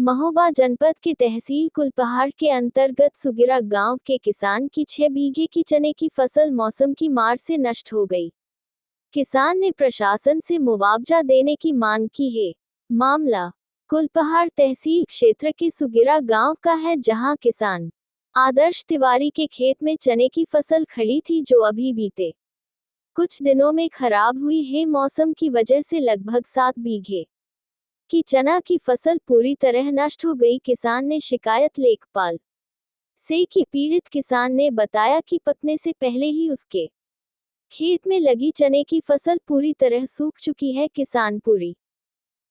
महोबा जनपद के तहसील कुलपहाड़ के अंतर्गत सुगिरा गांव के किसान की 6 बीघे की चने की फसल मौसम की मार से नष्ट हो गई। किसान ने प्रशासन से मुआवजा देने की मांग की है। मामला कुलपहाड़ तहसील क्षेत्र के सुगिरा गांव का है, जहां किसान आदर्श तिवारी के खेत में चने की फसल खड़ी थी, जो अभी बीते कुछ दिनों में खराब हुई है। मौसम की वजह से लगभग 7 बीघे की चना की फसल पूरी तरह नष्ट हो गई। किसान ने शिकायत लेखपाल से की। पीड़ित किसान ने बताया कि पकने से पहले ही उसके खेत में लगी चने की फसल पूरी तरह सूख चुकी है। किसान पूरी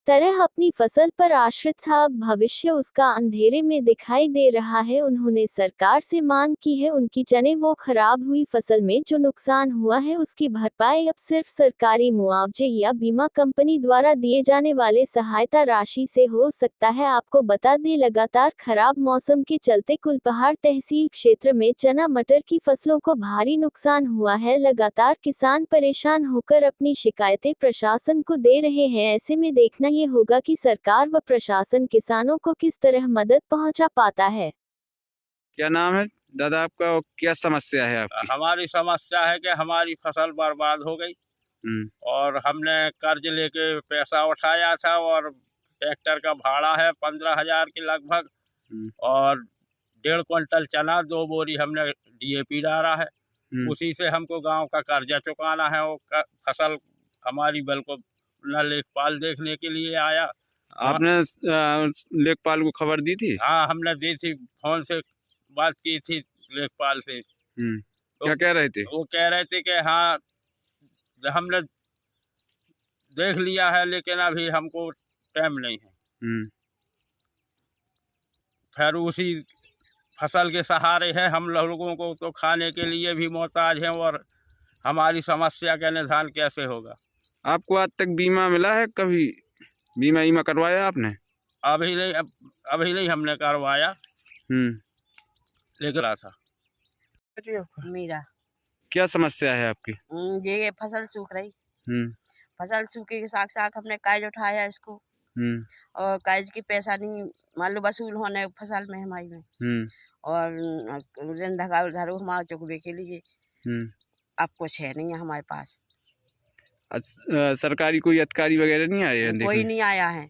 तरह अपनी फसल पर आश्रित था, अब भविष्य उसका अंधेरे में दिखाई दे रहा है। उन्होंने सरकार से मांग की है उनकी चने वो खराब हुई फसल में जो नुकसान हुआ है उसकी भरपाई अब सिर्फ सरकारी मुआवजे या बीमा कंपनी द्वारा दिए जाने वाले सहायता राशि से हो सकता है। आपको बता दें, लगातार खराब मौसम के चलते कुलपहाड़ तहसील क्षेत्र में चना मटर की फसलों को भारी नुकसान हुआ है। लगातार किसान परेशान होकर अपनी शिकायतें प्रशासन को दे रहे हैं। ऐसे में देखना ये होगा कि सरकार व प्रशासन किसानों को किस तरह मदद पहुंचा पाता है। क्या नाम है दादा आपका और क्या समस्या है आपकी? हमारी समस्या है कि हमारी फसल बर्बाद हो गई और हमने कर्ज लेके पैसा उठाया था और ट्रैक्टर का भाड़ा है 15,000 के लगभग और 1.5 क्विंटल चना 2 बोरी हमने डीएपी डाला है। उसी से हमको गांव का कर्जा चुकाना है। वो फसल हमारी बिल्कुल न लेखपाल देखने के लिए आया। आपने लेखपाल को खबर दी थी? हाँ, हमने दी थी, फोन से बात की थी लेखपाल से। क्या कह रहे थे? वो कह रहे थे कि हाँ हमने देख लिया है लेकिन अभी हमको टाइम नहीं है। खैर उसी फसल के सहारे है, हम लोगों को तो खाने के लिए भी मोहताज हैं और हमारी समस्या का निदान कैसे होगा? आपको आज तक बीमा मिला है? कभी बीमा करवाया आपने? अभी नहीं हमने करवाया, लेकिन था। मेरा क्या समस्या है आपकी? ये फसल सूख रही। फसल सूखे के साथ साथ हमने काज उठाया इसको और काज की पैसा नहीं मान लो वसूल होने फसल में हमारी में और उधारो हमारे चुकवे के लिए अब कुछ है नहीं है हमारे पास। सरकारी कोई अधिकारी वगैरह नहीं आए हैं? कोई नहीं आया है।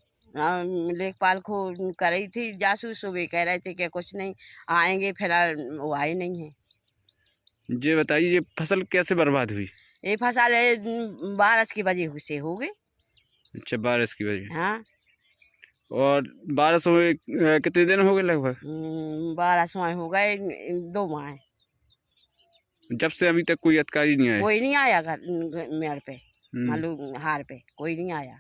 लेखपाल को कर रही थी जासूस, सुबह कह रहे थे कि कुछ नहीं आएंगे, फिलहाल वो आए नहीं है। ये बताइए, ये फसल कैसे बर्बाद हुई? ये फसल बारिश की वजह से हो गई। अच्छा, बारिश की वजह। हाँ, और बारिश हुए कितने दिन हो गए लगभग? 12 माह हो गए, 2 माह। जब से अभी तक कोई अधिकारी नहीं आया? कोई नहीं आया घर मेरे पे, मालूम हार पे कोई नहीं आया।